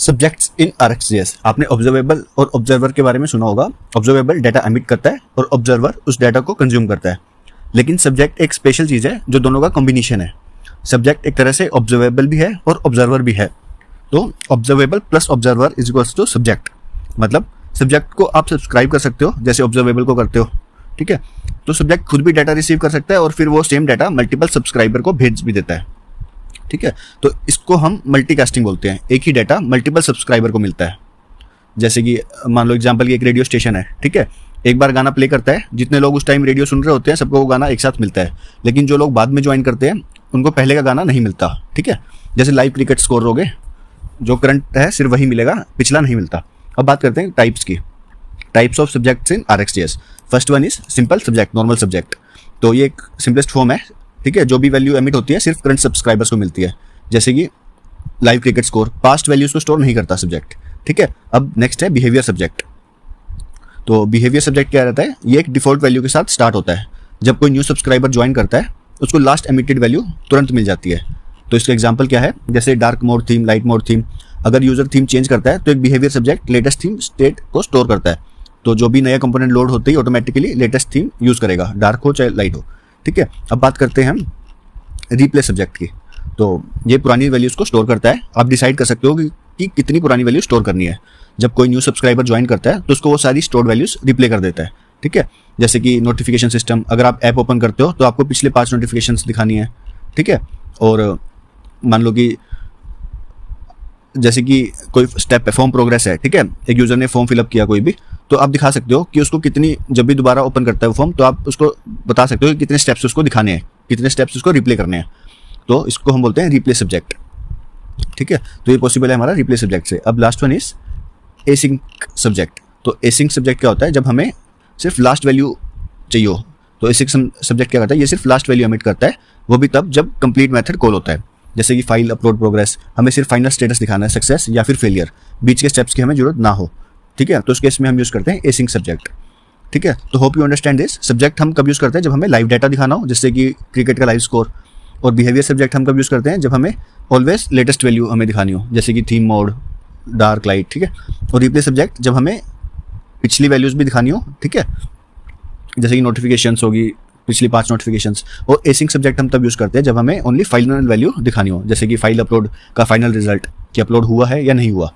Subjects in RxJS। आपने observable और observer के बारे में सुना होगा। ऑब्जर्वेबल डाटा एमिट करता है और ऑब्जर्वर उस डाटा को कंज्यूम करता है। लेकिन सब्जेक्ट एक स्पेशल चीज़ है जो दोनों का कॉम्बिनेशन है। सब्जेक्ट एक तरह से ऑब्जर्वेबल भी है और ऑब्जर्वर भी है। तो observable plus observer is equals to subject. मतलब सब्जेक्ट को आप सब्सक्राइब कर सकते हो जैसे ऑब्जर्वेबल को करते हो, ठीक है। तो सब्जेक्ट खुद भी डाटा रिसीव कर सकता है और फिर वो सेम डाटा मल्टीपल सब्सक्राइबर को भेज भी देता है, ठीक है। तो इसको हम मल्टीकास्टिंग बोलते हैं। एक ही डाटा मल्टीपल सब्सक्राइबर को मिलता है। जैसे कि मान लो एग्जांपल की एक रेडियो स्टेशन है, ठीक है। एक बार गाना प्ले करता है, जितने लोग उस टाइम रेडियो सुन रहे होते हैं सबको वो गाना एक साथ मिलता है। लेकिन जो लोग बाद में ज्वाइन करते हैं उनको पहले का गाना नहीं मिलता, ठीक है। जैसे लाइव क्रिकेट स्कोर हो गए, जो करंट है सिर्फ वही मिलेगा, पिछला नहीं मिलता। अब बात करते हैं टाइप्स की। Types of subjects in RxJS। First one is simple subject, normal subject. तो ये एक सिंपलेस्ट फॉर्म है, ठीक है। जो भी वैल्यू एमिट होती है सिर्फ करंट सब्सक्राइबर्स को मिलती है। जैसे कि live cricket score, past values को स्टोर नहीं करता सब्जेक्ट, ठीक है। अब नेक्स्ट है बिहेवियर सब्जेक्ट। तो बिहेवियर सब्जेक्ट क्या रहता है, ये एक डिफॉल्ट वैल्यू के साथ स्टार्ट होता है। जब कोई न्यू सब्सक्राइबर ज्वाइन करता है उसको लास्ट एमिटेड वैल्यू तुरंत मिल जाती है। तो इसका एग्जांपल क्या है, जैसे dark mode theme, light mode theme. अगर यूजर थीम चेंज करता है तो एक behaviour subject latest theme state को स्टोर करता है। तो जो भी नया कंपोनेंट लोड होते ही ऑटोमेटिकली लेटेस्ट थीम यूज करेगा, डार्क हो चाहे लाइट हो, ठीक है। अब बात करते हैं हम रिप्लेस सब्जेक्ट की। तो ये पुरानी वैल्यूज को स्टोर करता है। आप डिसाइड कर सकते हो कि कितनी पुरानी वैल्यू स्टोर करनी है। जब कोई न्यू सब्सक्राइबर ज्वाइन करता है तो उसको वो सारी स्टोर्ड वैल्यूज रिप्ले कर देता है, ठीक है। जैसे कि नोटिफिकेशन सिस्टम, अगर आप ऐप ओपन करते हो तो आपको पिछले 5 नोटिफिकेशंस दिखानी है, ठीक है। और मान लो कि जैसे कि कोई स्टेप है, फॉर्म प्रोग्रेस है, ठीक है। एक यूजर ने फॉर्म फिलअप किया कोई भी, तो आप दिखा सकते हो कि उसको कितनी, जब भी दोबारा ओपन करता है वो फॉर्म तो आप उसको बता सकते हो कि कितने स्टेप्स उसको दिखाने हैं, कितने स्टेप्स उसको रिप्ले करने हैं। तो इसको हम बोलते हैं रिप्लेस सब्जेक्ट, ठीक है। तो ये पॉसिबल है हमारा रिप्लेस सब्जेक्ट से। अब last one is async subject. तो एसिंक सब्जेक्ट क्या होता है, जब हमें सिर्फ लास्ट वैल्यू चाहिए हो। तो एसिंक सब्जेक्ट क्या करता है, ये सिर्फ लास्ट वैल्यू एमिट करता है, वो भी तब जब कंप्लीट मेथड कॉल होता है। जैसे कि फाइल अपलोड प्रोग्रेस, हमें सिर्फ फाइनल स्टेटस दिखाना है, सक्सेस या फिर फेलियर, बीच के स्टेप्स की हमें जरूरत ना हो, ठीक है। तो उस केस में हम यूज करते हैं एसिंक सब्जेक्ट, ठीक है। तो hope you understand this. Subject हम कब यूज करते हैं, जब हमें लाइव डाटा दिखाना हो, जैसे कि क्रिकेट का लाइव स्कोर। और बिहेवियर सब्जेक्ट हम कब यूज करते हैं, जब हमें ऑलवेज लेटेस्ट वैल्यू हमें दिखानी हो, जैसे कि थीम मोड, डार्क लाइट, ठीक है। और रिप्लेस सब्जेक्ट जब हमें पिछली वैल्यूज भी दिखानी हो, ठीक है, जैसे कि नोटिफिकेशंस होगी, पिछली 5 नोटिफिकेशंस। और एसिंक सब्जेक्ट हम तब यूज करते हैं जब हमें ओनली फाइनल वैल्यू दिखानी हो, जैसे कि फाइल अपलोड का फाइनल रिजल्ट कि अपलोड हुआ है या नहीं हुआ।